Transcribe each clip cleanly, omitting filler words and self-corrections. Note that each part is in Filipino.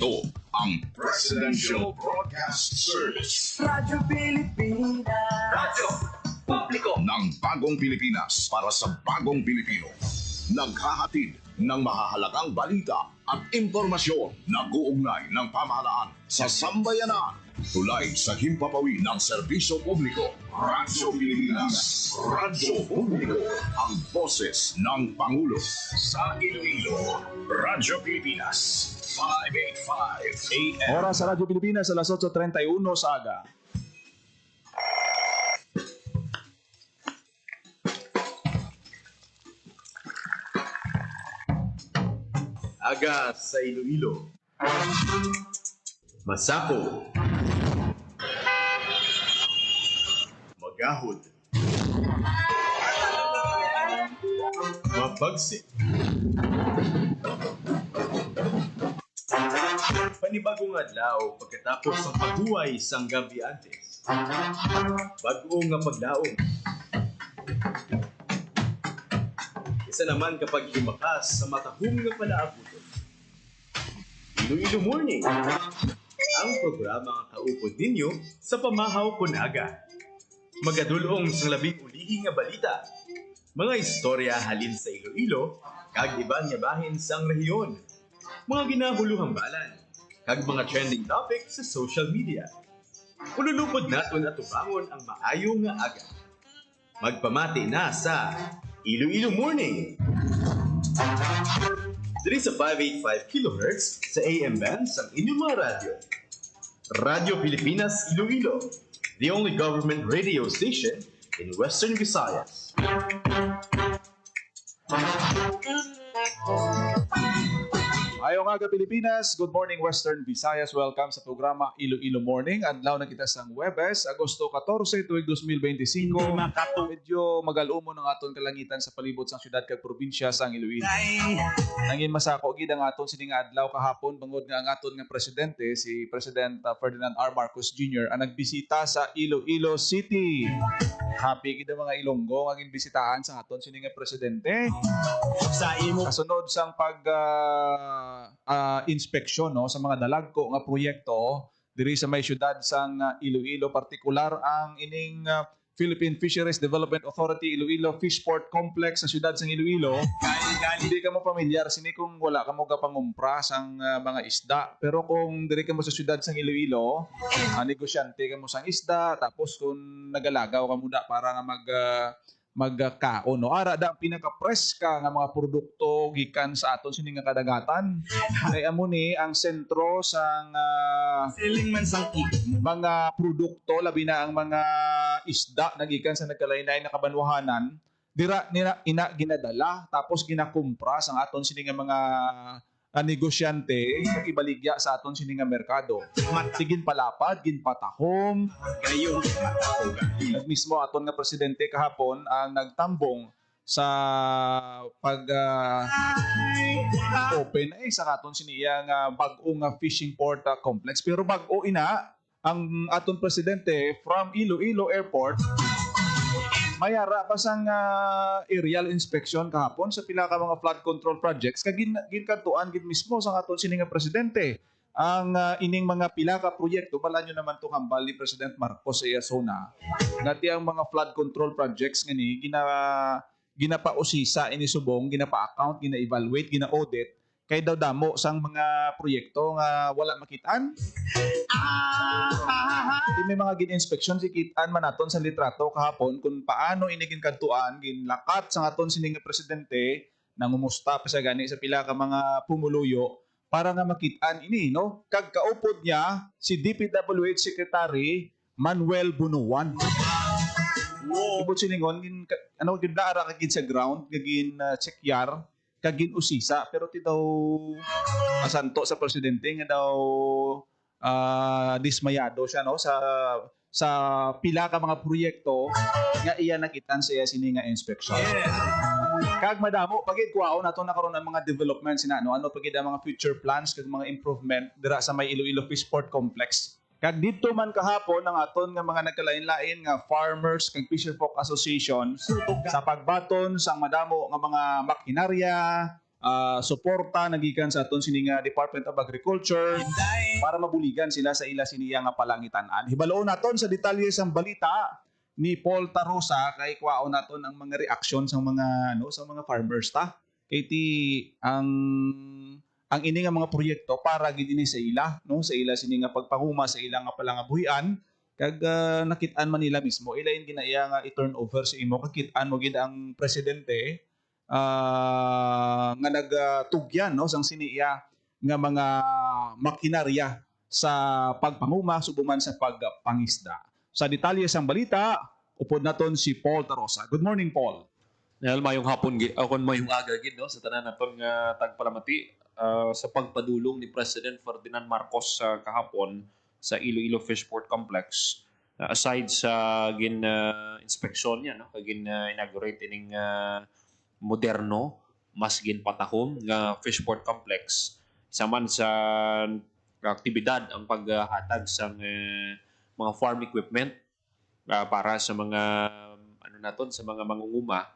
Ito ang Presidential Broadcast Service. Radyo Pilipinas. Radyo Publiko ng Bagong Pilipinas para sa Bagong Pilipino. Naghahatid ng mahahalagang balita at impormasyon na guugnay ng pamahalaan sa sambayanan. Tulay sa himpapawid ng serbisyo publiko. Radyo Pilipinas. Radyo Publiko. Ang boses ng Pangulo. Sa Iloilo, Radyo Pilipinas. 585 AM. Oras sa Radyo Pilipinas, alas 8:31 sa aga. Aga sa Iloilo. Masako. Magahod. Mapagsik. Panibagong adlaw pagkatapos ng paghuway sang gabi antes. Bago nga paglaong. Isa naman kapag lumakas sa matahong nga palaabuton. Iloilo Morning, ang programa nga kaupod ninyo sa pamahaw kunaga. Magadulong sa labing ulihi nga balita. Mga istorya halin sa Iloilo, kag ibang yabahin sang rehiyon. Mga ginahuluhang balan, kag mga trending topic sa social media. Ululupod naton at tubangon ang maayo nga aga. Magpamati na sa Iloilo Morning. Diri sa 585 kHz sa AM band sa inyong mga radyo. Radyo Pilipinas Iloilo, the only government radio station in Western Visayas. Ayong aga Pilipinas, good morning Western Visayas. Welcome sa programa Iloilo Morning. Adlaw na kita sang Huwebes, Agosto 14, tuig 2025. Medyo magalumo ng aton kalangitan sa palibot sang syudad kag probinsya sang Iloilo. Nangin masako gid ang aton sining adlaw kahapon bangod nga ang aton nga presidente si President Ferdinand R. Marcos Jr. ang nagbisita sa Iloilo City. Happy gid ang mga Ilonggo ang imbisitahan sa aton sining nga presidente. Sa imo kasunod sang pag inspeksyon no sa mga dalagko nga proyekto diri sa may syudad sang Iloilo, partikular ang ining Philippine Fisheries Development Authority Iloilo Fishport Complex sa syudad sang Iloilo. Hindi ka mo pamilyar sini kung wala ka mo kapangumpra sang mga isda, pero kung diri ka mo sa syudad sang Iloilo, negosyante ka mo sang isda, tapos kung nagalagaw ka mo da para nga magkaon no, ara da pinaka-preska nga mga produkto gikan sa aton sini nga kadagatan. Kay amo ni ang sentro sang Siling man sang mga produkto labi na ang mga isda na gikan sa nagkalain-lain na kabanwahanan dira ina ginadala tapos ginakumpra sang aton sini nga mga negosyante kag ibaligya sa aton sini nga merkado. Sigin palapad, gin patahom, gayong mismo aton nga presidente kahapon ang nagtambong sa pag open sa aton siniya nga bag-o nga fishing port complex. Pero bag-o ina ang aton presidente from Iloilo Airport mayara pa sang aerial inspection kahapon sa pila ka mga flood control projects kag ginkantuan gid mismo sa aton sini nga presidente ang ining mga pila ka proyekto. Bala nyo naman itong hambal ni President Marcos sa Iasona ngati ang mga flood control projects ngani ginapausisa ini subong, ginapa-account, gina-evaluate, gina-audit kay daw damo sang mga proyekto nga wala makitaan. May mga gin-inspection si kitaan man naton sa litrato kahapon kung paano inigin kantuan ginlakat sa aton sining nga presidente nangumusta pa sa gani sa pila ka mga pumuluyo para nga makitaan ini no. Kag kaupod niya si DPWH Secretary Manuel Bunuan. Ibot siningon gin daara kagin sa ground kagin chekyar kagin usisa pero ti daw asanto sa presidente nga daw dismayado siya no sa pila ka mga proyekto nga iya nakitan sa iya sini nga inspection. Kag madamo pagid kuwaon nato na karon ang mga developments sina ano pagid ang mga future plans kag mga improvement dira sa may Iloilo Fishport Complex. Kag dito man kahapon ang aton nga mga nagkalain-lain nga farmers kag fisherfolk association sa pagbaton sang madamo nga mga makinarya suporta nagikan sa aton sini nga Department of Agriculture para mabuligan sila sa ila siniya nga palangitan-an. Hibaloon naton sa detalye sang balita ni Paul Tarosa kay kwaon naton ang mga reaksyon sa mga sa mga farmers ta. Kay ti ang ini nga mga proyekto para gid ini sa ila sa ila sini nga pagpahuma sa ila nga palangabuhian kag nakit-an man nila mismo ila yung ginaya nga i-turnover sa imo kakit-an mo gid ang presidente nga nagtugyan sang siniya nga mga makinarya sa pagpanguma subuman sa pagpangisda. Sa detalye sang balita, upod naton si Paul Tarosa. Good morning, Paul. Nahal mayong hapon akon mayong aga gid sa tanan naton nga tagpalamati sa pagpadulong ni President Ferdinand Marcos kahapon sa Iloilo Fishport Complex. Aside sa inspeksyon niya kagin inaugurate ining moderno mas ginpatahom nga Fishport Complex. Isa man sa aktibidad ang paghatag sa mga farm equipment para sa mga sa mga mangunguma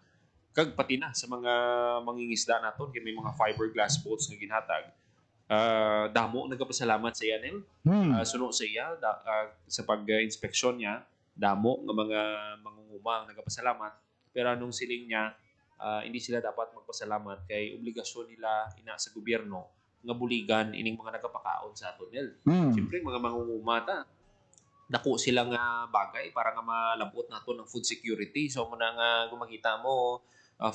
kag pati na sa mga mangingisda naton kay may mga fiberglass boats nga ginhatag. Damo nagapasalamat sa iya nil. Suno sa iya sa pag-inspeksyon niya damo nga mga mangunguma ang nagapasalamat pero anong siling niya hindi sila dapat magpasalamat kay obligasyon nila ina sa gobyerno nga buligan ining mga nagapakaon sa aton nil. Siyempre mga mangunguma ta dako sila nga bagay para nga malabot nato ng food security. So muna nga gumakita mo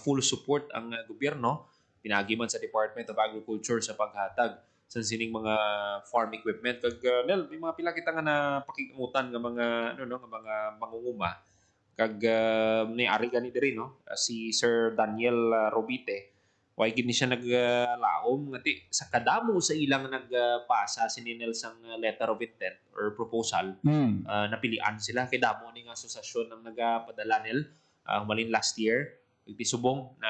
full support ang gobyerno pinagi man sa Department of Agriculture sa paghatag sa sining mga farm equipment kag Nel may mga pila kita nga napakigamutan nga mga nga mga mangunguma kag ni ari gani diri si Sir Daniel Robite way gid ni siya naglaom nga ti sa kadamo sa ilang nagpasa sininel sang letter of intent or proposal napilian sila kay damo ni nga asosasyon ang nagapadala nil malin last year subong na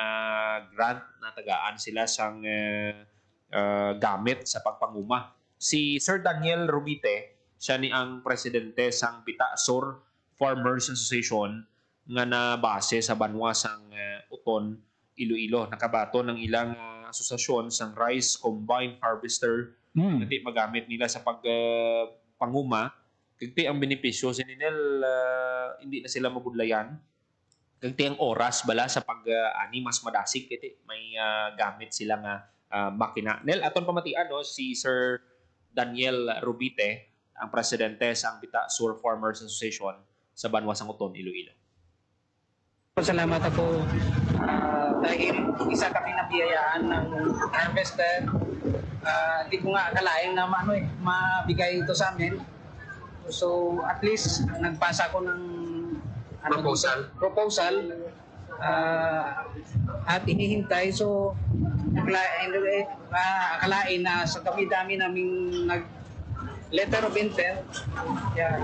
grant na tagaan sila sang gamit sa pagpanguma. Si Sir Daniel Robite siya ni ang presidente sang Bita Sur Farmers Association nga nabase sa banwa sang Uton Iloilo. Nakabato ng ilang asosasyon sang Rice Combined Harvester na di magamit nila sa pagpanguma. Kagti ang benepisyo sa ninel hindi na sila mabudlayan. Kagti ang oras bala sa pag-ani mas madasig kiti may gamit sila nga makina. Nel aton pamatian si Sir Daniel Rubite ang presidente sang Bita Sur Farmers Association sa banwa sang Uton Iloilo. Salamat ako dahil isa kami nabiyayaan ng harvester. Hindi ko nga akalain na mabigay ito sa amin. So at least nagpasa ko ng proposal at hinihintay. So akalain na sa dami-dami naming letter of intent,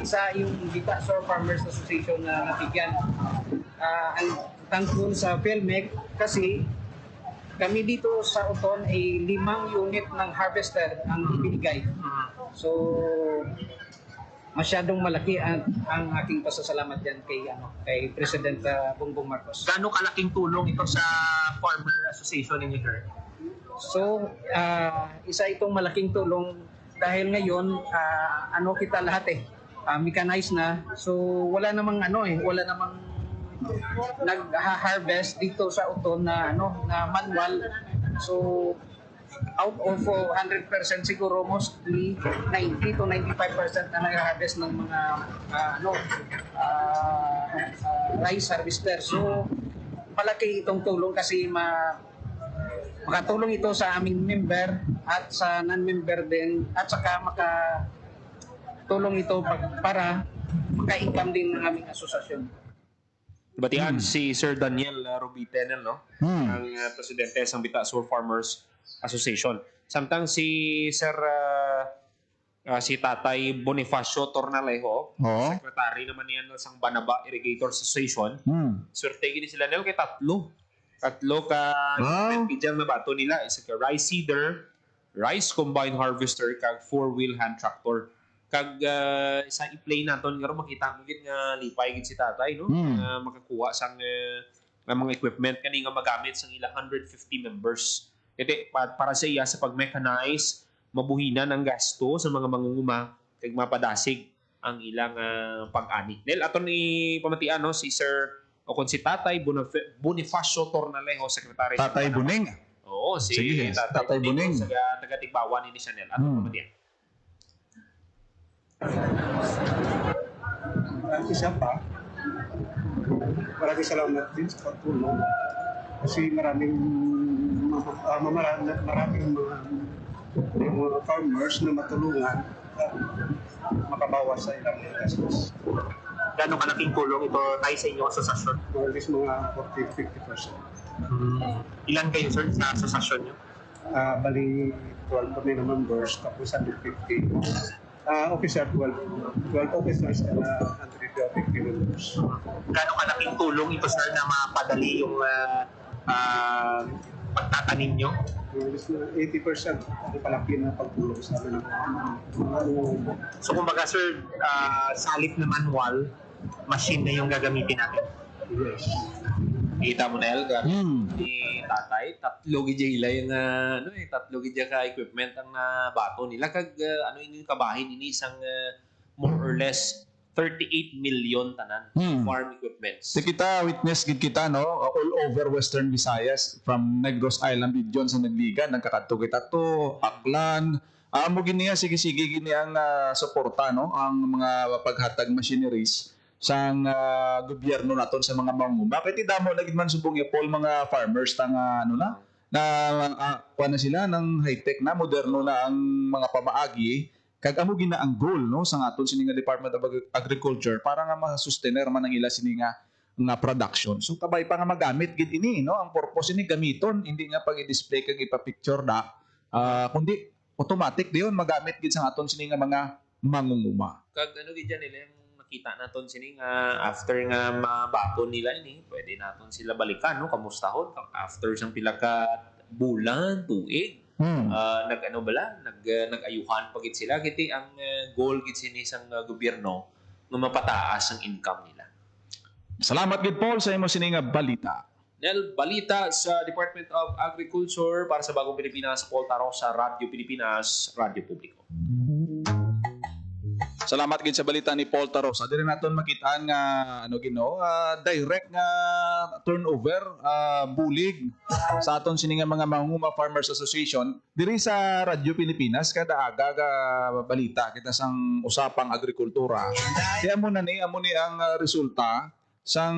isa yung Bita Sur Farmers Association na nabigyan. Ang thankful sa PhilMec kasi kami dito sa Uton ay 5 unit ng harvester ang ibinigay. So masyadong malaki ang aking pasasalamat diyan kay President Bongbong Marcos. Gaano kalaking tulong ito sa Farmer Association ninyo, sir? So isa itong malaking tulong dahil ngayon kita lahat mechanized na. So wala namang wala namang nag-harvest dito sa Uton na manual. So out of 100% siguro mostly 90 to 95% na nag-harvest ng mga rice harvester. So malaki itong tulong kasi makatulong ito sa aming member at sa non-member din at saka makatulong ito para maka-income din ng aming asosasyon. Batian si Sir Daniel Robite ang presidente ng Bita Sur Farmers Association. Samtang si Sir si Tatay Bonifacio Tornalejo, secretary naman niyan ng Banaba Irrigators Association. Swerte gini sila nila kay tatlo ka kijang na bato nila isa ka rice seeder, rice combined harvester kag 4-wheel hand tractor. Kag isa i-play naton nga makita mo gid nga lipay gid si tatay makakuha sang mga equipment kani nga magamit sang ilang 150 members Iti para sa iya sa pag-mechanize mabuhinan ang gasto sa mga mangunguma kag mapadasig ang ilang pag-ani. Nel aton ni pamatian no si Sir o kung si Tatay Bonifacio Tornalejo, Secretary. Tatay Buning. Oo, si Sige, Tatay Buning. Sa taga-Tigbawan ni Chanel. Aton pamatian. Isa pa, maraming salamat din sa pagtulong kasi maraming mga farmers na matulungan at makabawas sa ilang gastos. Gano'ng kalaking tulong ito tayo sa inyong asosasyon? At least mga 40-50%. Ilan kayo, sir, sa asosasyon nyo? Bali, 12 kami na members, tapos 150. Officer, 12 officers and 150 members. Gano'ng kalaking tulong ito, sir, na mapadali yung pagtatanim nyo? At least 80% ang palaki na pagtulong sa amin. So kumbaga, sir, sa halip na manual, machine na yung gagamitin natin. Yes. Kita mo na Elgar. Ni Tatay, tatlo gidya ila yung tatlo gidya ka equipment ang bato nila kag yung kabahin ini isang more or less 38 million tanan farm equipments. So kita witness gid kita no all over Western Visayas from Negros Island region sa nagligan nagkakadto kita to Aklan amo gini sige gini ang suporta no ang mga paghatag machineries sang gobyerno naton sa mga mangunguma. Bakit idamo na gid man subong Paul mga farmers tang kuha na sila ng high-tech na moderno na ang mga pamaagi kag amo gina ang goal no sa aton sini nga Department of Agriculture para nga ma-sustainer man ang ila sini nga production. So kabay pa nga magamit gid ini no ang purpose ini gamiton hindi nga pag i-display kag ipa-picture da kundi automatic diyon magamit gid sa aton sini nga mga mangunguma. Kag gid yan nila yung nakita naton sini nga after nga mabato nila ini pwede naton sila balikan no kamustahon after sang pila ka bulan tuig. Nag-ayuhan pa gid sila kiti ang goal gid sini sang gobyerno nga mapataas ang income nila. Salamat gid Paul sa imo sini nga balita. Nel balita sa Department of Agriculture para sa Bagong Pilipinas, Paul Taro sa Radyo Pilipinas, Radyo Publiko. Salamat gid sa balita ni Paul Tarosa. Diri naton makitaan nga direct nga turnover bulig sa aton sini nga mga Mangunguma Farmers Association diri sa Radyo Pilipinas kada aga ga balita kita sang usapang agrikultura. Kaya amo ni ang resulta sang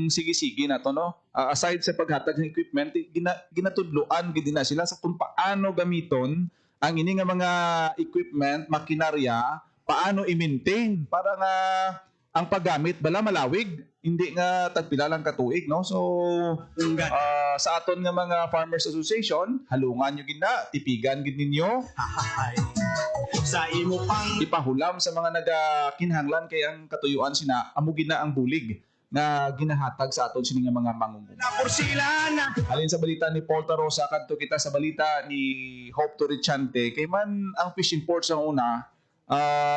sige-sige nato no. Aside sa paghatag ng equipment, ginatudloan gid na sila sa kung paano gamiton ang ini nga mga equipment, makinarya paano i-maintain para nga ang paggamit bala malawig hindi nga tagpila lang katuig no so sa aton nga mga Farmers Association halungan nyo gina tipigan gid ninyo Sa imo pang ipahulam sa mga nagakinhanglan kay ang katuyuan sina amo gina ang bulig nga ginahatag sa aton sini nga mga mangunguma. Halin sa balita ni Paul Tarosa kadto kita sa balita ni Hope Torrichante kay man ang fishing ports ang una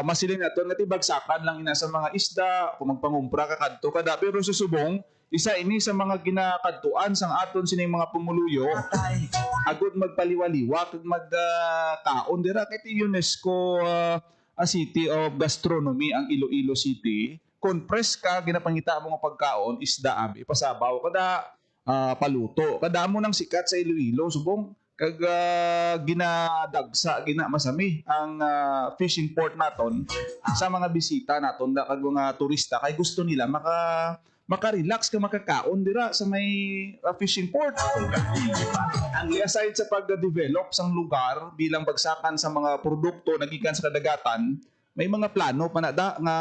masilin naton nga tibagsakan lang ina sa mga isda kung magpangumpra ka kadto kada pero sa subong isa ini sa mga ginakadtuan sang aton sining mga pumuluyo agud magpaliwaliwa kag magkaon dira kay UNESCO City of Gastronomy ang Iloilo City compress ka ginapangita mo nga pagkaon isda abi ipasabaw kada paluto kada mo nang sikat sa Iloilo subong kag ginadagsa masami ang fishing port naton sa mga bisita naton da kag mga turista kay gusto nila maka-relax ka makakaon dira sa may fishing port. Ang aside sa pag-develop sang lugar bilang bagsakan sa mga produkto nagikan sa kadagatan, may mga plano pa na da nga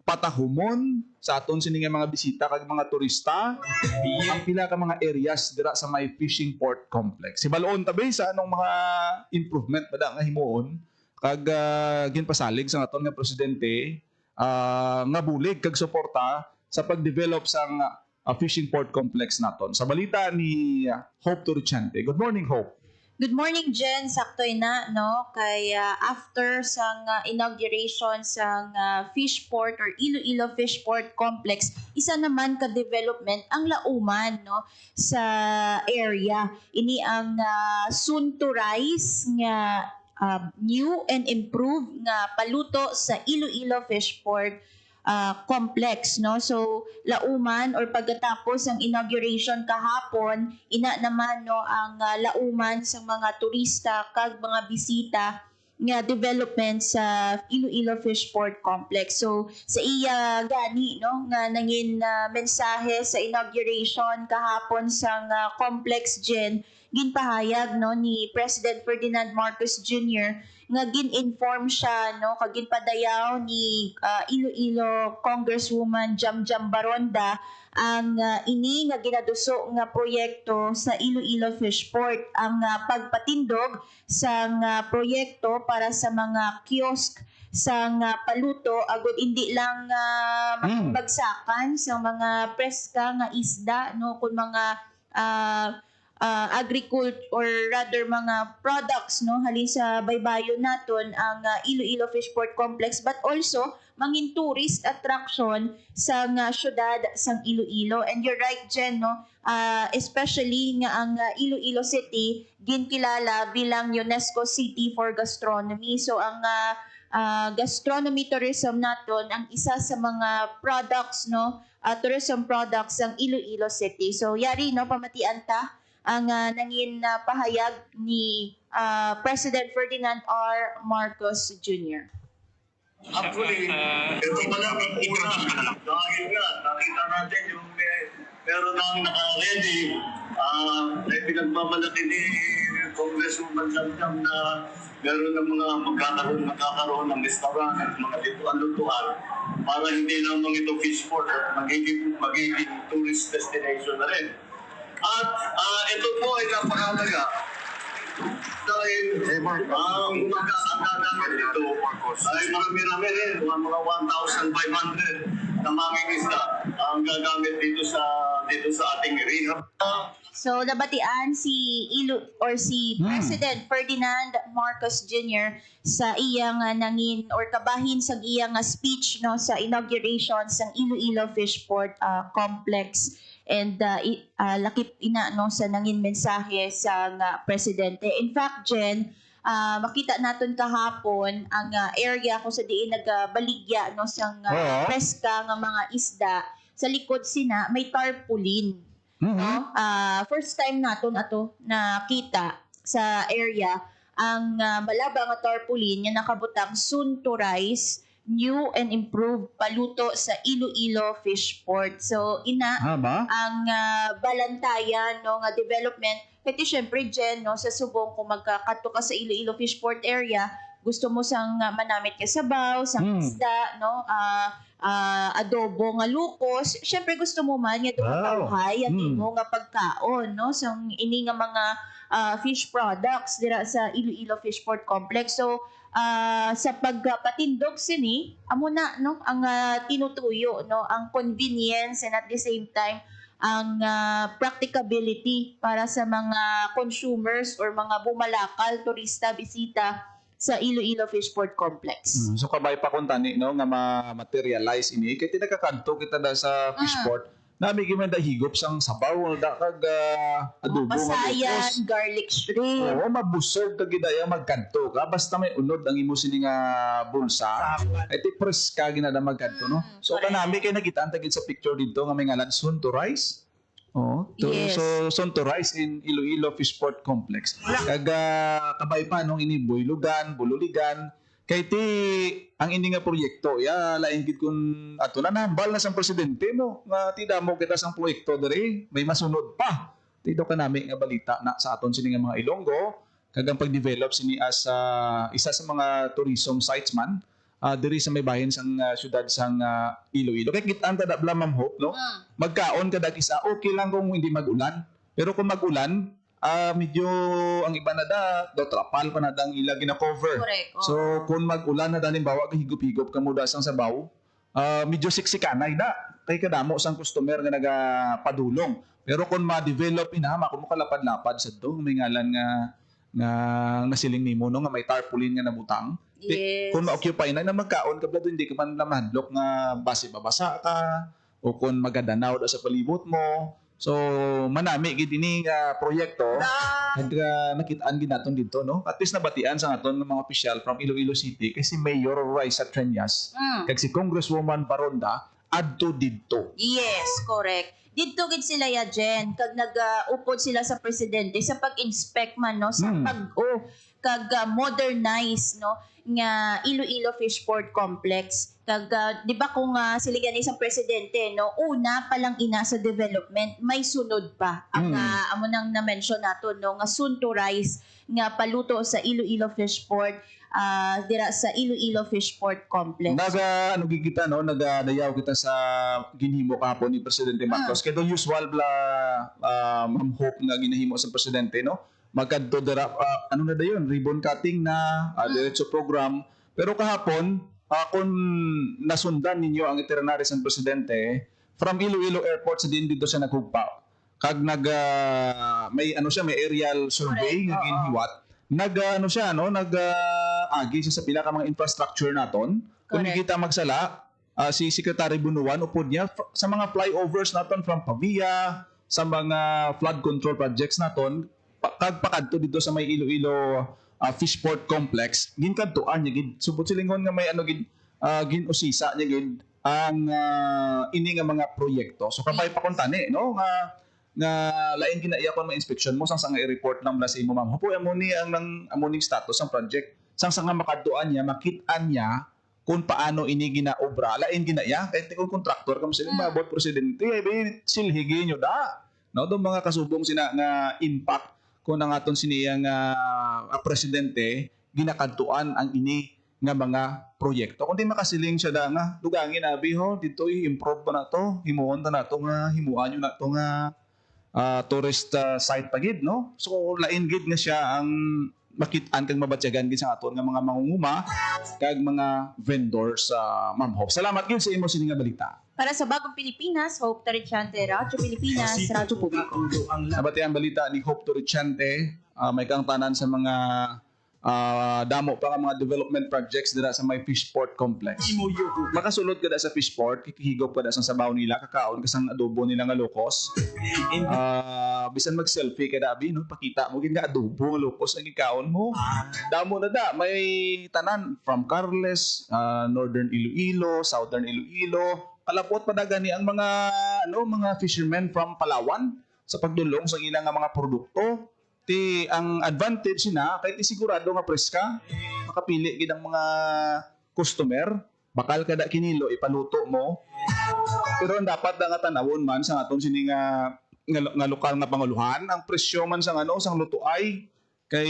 patahumon sa aton sini nga mga bisita kag mga turista ang pila ka mga areas dira sa may fishing port complex. Sibaloon tabi sa anong mga improvement pa da nga himuon kag ginpasalig sa aton nga presidente nga bulig kag suporta sa pag-develop sang fishing port complex naton. Sa balita ni Hope Torrichante. Good morning, Hope. Good morning, Jen. Saktoy na, no? Kay after sang inauguration sang Fishport or Iloilo Fishport Complex, isa naman ka development ang lauman, no, sa area. Ini ang soon to rise nga new and improved nga paluto sa Iloilo Fishport complex, no? So lauman or pagkatapos ang inauguration kahapon, ina naman, no, ang lauman sa mga turista kag mga bisita nga development sa Iloilo Fishport Complex. So sa iya gani, no, nga nangin mensahe sa inauguration kahapon sa complex, Jen, ginpahayag, no, ni President Ferdinand Marcos Jr. nga gin-inform siya, no, kag ginpadayaw ni Iloilo Congresswoman Jamjam Baronda ang ini nga ginaduso nga proyekto sa Iloilo Fishport, ang pagpatindog sa proyekto para sa mga kiosk sa paluto agud hindi lang magbagsakan sa mga preska nga isda, no, kun mga agriculture or rather mga products, no, halin sa baybayon naton ang Iloilo Fishport Complex, but also mangin tourist attraction sa syudad sang Iloilo. And you're right, Jen, no, especially nga ang Iloilo City ginkilala bilang UNESCO City for Gastronomy. So ang gastronomy tourism naton ang isa sa mga products, no, tourism products ng Iloilo City. So yari, no, pamatian ta ang nangin pahayag ni President Ferdinand R. Marcos Jr. Actually, ito pala ang una. Dahil nga, nakita natin yung meron nang naka-ready. May pinagmamalaki ni Congresswoman Jamjam na meron ng mga magkakaroon ng restaurant at mga lutuan para hindi lamang ito fishport at magiging tourist destination na rin. At ito po ay napakalaga dahil ang umaga dito ay marami-rami rin, mga 1,500 na mangingisda ang gagamit dito sa ating rehab. So nabatian si President Ferdinand Marcos Jr. sa iyang nangin or kabahin sa iyang speech, no, sa inauguration sa Iloilo Fishport Complex. And lakip ina, no, sa nangin mensahe sa presidente. In fact, Jen, makita naton kahapon ang area kung sa diin nagbaligya, no, sang preska nga mga isda. Sa likod sina may tarpaulin. No? First time naton ato nakita sa area ang malaba nga tarpaulin nga nakabutang soon to rise new and improved paluto sa Iloilo Fishport. So ina ang balantayan, no, nga development. Kasi syempre, Jen, no, sa subong kung magkakato ka sa Iloilo Fishport area, gusto mo sang manamit ka sabaw, sang isda, no, adobo nga lukos. Syempre gusto mo man nga dumaparuhay ang imo nga pagkaon, no, sang ini nga mga fish products dira sa Iloilo Fishport Complex. So sa pagpatindog sini amo na, no, ang tinutuyo, no, ang convenience and at the same time ang practicability para sa mga consumers or mga bumalakal, turista, bisita sa Iloilo Fishport Complex. So kabay pa kung tani, no, nga ma-materialize ini kay tinakakanto kita da sa Fishport. Nami gimanda higop sang sabaw da kag adobo nga pasayan, garlic shrimp. Oo, mabusog kag gidaya magkanto ka basta may unod ang imo sini nga bulsa. Iti preska ginada magkanto, no. So kanami kay nakitaan tagid sa picture dito nga may ngalan soon to rise. Yes. So soon to rise in Iloilo Fishport Complex. Kag kabay pa nung ini Boylugan, Bululigan. Kay ti ang ini nga proyekto lain gid kun ato na nambal na sang presidente mo nga ti damo kita sang proyekto diri may masunod pa. Dito ka nami nga balita na sa aton sini nga mga Ilonggo kag ang pag-develop sini as isa sa mga tourism sites man diri sa may bahin sang syudad sang Iloilo. Kay kitaan ta da Ma'am Hope, no? Magkaon kada isa okay lang kung hindi mag-ulan. Pero kung mag-ulan medyo ang iba na daw trapal pa na dang ila gina-cover. So kung mag-ulan na halimbawa higop-higop ka mo da sang sabaw, medyo siksikanay da. Kay kadamo sang customer nga nagapadulong. Pero kung ma-develop ina, kung mo kalapad-lapad sa to, may ngalan nga nga nasiling nimo no nga may tarpaulin nga nabutang. Yes. Kung ma-occupy na magkaon ka blado hindi ka man lamahadlok nga base babasa ka o kung magadanaw da sa palibot mo. So manami gid ini nga proyekto nakitaan gid naton dito no. At least nabatian sa naton ng mga opisyal from Iloilo City kasi Mayor Raisa Treñas kag si Congresswoman Baronda adto didto. Yes, correct. Dito gid sila ya Jen kag nag-upod sila sa presidente sa pag-inspect man no sa pag-o kag modernize no nga Iloilo Fishport Complex kag di ba kung sila gani isang presidente no una pa lang ina sa development may sunod pa ang amo nang na-mention nato no nga soon to rise nga paluto sa Iloilo Fishport dira sa Iloilo Fishport Complex. Ano gigita no nagadayaw kita sa ginhimo kahapon ni Presidente Marcos kay do usual bla Ma'am Hope nga ginahimo sa presidente no magkadto dira ano na dayon ribbon cutting na diretso program pero kahapon kung nasundan ninyo ang itinerary sa presidente from Iloilo Airport sa din dito siya naghugpa kag may ano siya may aerial survey nga ginhiwat ano siya no agi siya sa pila ka mga infrastructure naton kung kita magsala si Secretary Bunuan upod niya sa mga flyovers naton from Pavia sa mga flood control projects naton kag pakadto dito sa may Iloilo Fishport Complex ginkadtuan niya gid subot silingon nga may ano gid ginusisa niya gid ang ini nga mga proyekto so kapay pa kuntani no nga lain kinaiya kon may inspection mo sang nga i-report lang mula sa imo ma'am hupo amoni ang amoning status ng project sang nga makadtuan niya makit-an niya kung paano ini ginaobra lain ginaya kahit kung kontraktor kam sila mabot presidente ay silhigi nyo da no do mga kasubong sina nga impact kung ang aton siniyang presidente ginakadtuan ang ini nga mga proyekto. Kung di makasiling siya da nga dugangin abi ho dito i-improve pa na to, himuon ta na to nga himuan nyo na to nga tourist site pagid no. So lain gid nga siya ang makit-an kag mabatyagan gid sa aton nga mga mangunguma kag mga vendors sa Ma'am Hope. Salamat gid sa imo sini nga balita. Para sa Bagong Pilipinas, Hope Torrechante, Radyo Pilipinas, Radyo Publiko. Nabati ang balita ni Hope Torrechante, may kang tanan sa mga damo pa nga mga development projects dira sa may Fishport Complex. Makasulod ka da sa Fishport, kikihigop ka da sa sabaw nila, kakaon kasang adobo nila nga lokos. Bisan mag-selfie ka da abi, no? Pakita mo gid nga adobo nga lokos ang ikaon mo. Damo na da, may tanan from Carles, Northern Iloilo, Southern Iloilo, kalapot pa gani ang mga fishermen from Palawan sa pagdulong sa ilang mga produkto. Ang advantage na kahit sigurado nga preska, makapili gid ang mga customer, bakal kada kinilo ipaluto mo. Pero ang dapat nga tanawon man sa aton sini nga lokal nga panguluhan, ang presyo man sang sang luto ay kay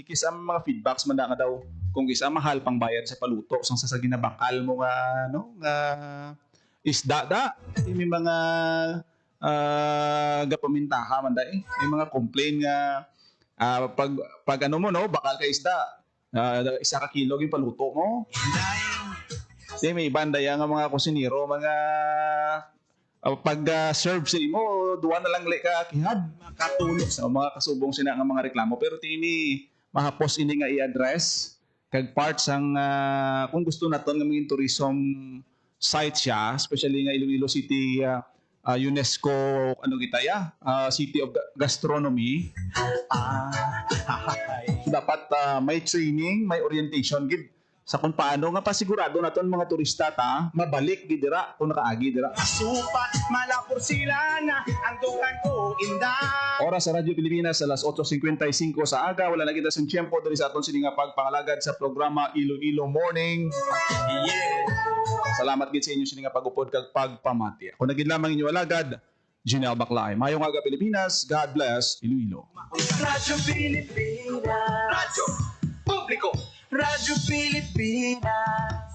kisa mga feedbacks man nga daw kung kisa mahal pang bayad sa paluto sang sa ginabakal mo nga isda da may mga gapamintaha man dai may mga complain nga pag ano mo no bakal ka isda isa ka kilo yung paluto mo may bandaya nga mga kusinero mga pag serve sa imo duwa na lang ka kihad makatulog sa mga kasubong sina nga mga reklamo pero tini mahapos ini nga i-address kag parts ang kung gusto naton nga mga tourism site siya, especially nga Iloilo City UNESCO City of Gastronomy. Dapat may training, may orientation gid sa kung paano nga pasigurado naton mga turista mabalik gid dira kung nakaagi dira. Supat malapor sila na ang dukan ko inda. Oras sa Radyo Pilipinas alas 8:55 sa aga wala na kita sang tiempo diri sa aton sini nga pagpangalagad sa programa Iloilo Morning. Salamat gid sa inyo sini nga pagupod kag pagpamati. Kung nagid lamang inyo alagad, Ginel Baclay. Mayong aga Pilipinas, God bless Iloilo. Radyo Pilipinas. Radyo Publiko. Radyo Pilipinas.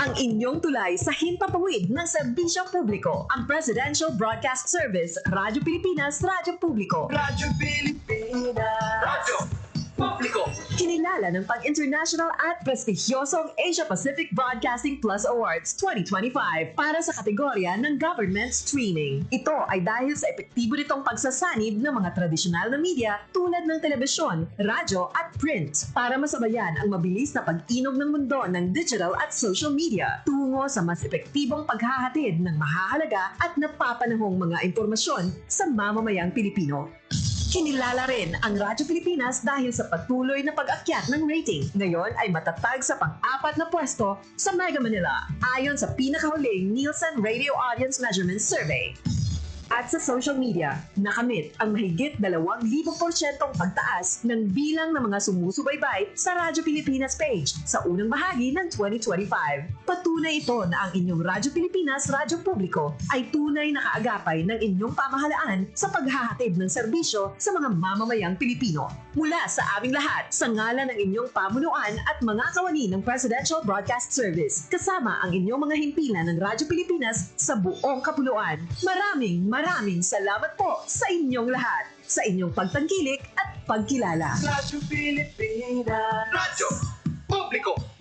Ang inyong tulay sa himpapawid ng serbisyo publiko. Ang Presidential Broadcast Service, Radyo Pilipinas, Radyo Publiko. Radyo Pilipinas. Radyo Publiko. Kinilala ng pag-international at prestigyosong Asia Pacific Broadcasting Plus Awards 2025 para sa kategorya ng Government Streaming. Ito ay dahil sa epektibo nitong pagsasanib ng mga tradisyonal na media tulad ng telebisyon, radyo at print para masabayan ang mabilis na pag-inog ng mundo ng digital at social media tungo sa mas epektibong paghahatid ng mahahalaga at napapanahong mga impormasyon sa mamamayang Pilipino. Kinilala rin ang Radyo Pilipinas dahil sa patuloy na pag-akyat ng rating. Ngayon ay matatag sa pang-4 na pwesto sa Mega Manila ayon sa pinakahuling Nielsen Radio Audience Measurement Survey. At sa social media, nakamit ang mahigit 2,000% pagtaas ng bilang ng mga sumusubaybay sa Radyo Pilipinas page sa unang bahagi ng 2025. Patunay ito na ang inyong Radyo Pilipinas Radyo Publiko ay tunay na kaagapay ng inyong pamahalaan sa paghahatid ng serbisyo sa mga mamamayang Pilipino. Mula sa aming lahat, sa ngalan ng inyong pamunuan at mga kawani ng Presidential Broadcast Service, kasama ang inyong mga himpilan ng Radyo Pilipinas sa buong kapuluan. Maraming salamat po sa inyong lahat, sa inyong pagtangkilik at pagkilala. Radyo Pilipinas. Radyo Publiko.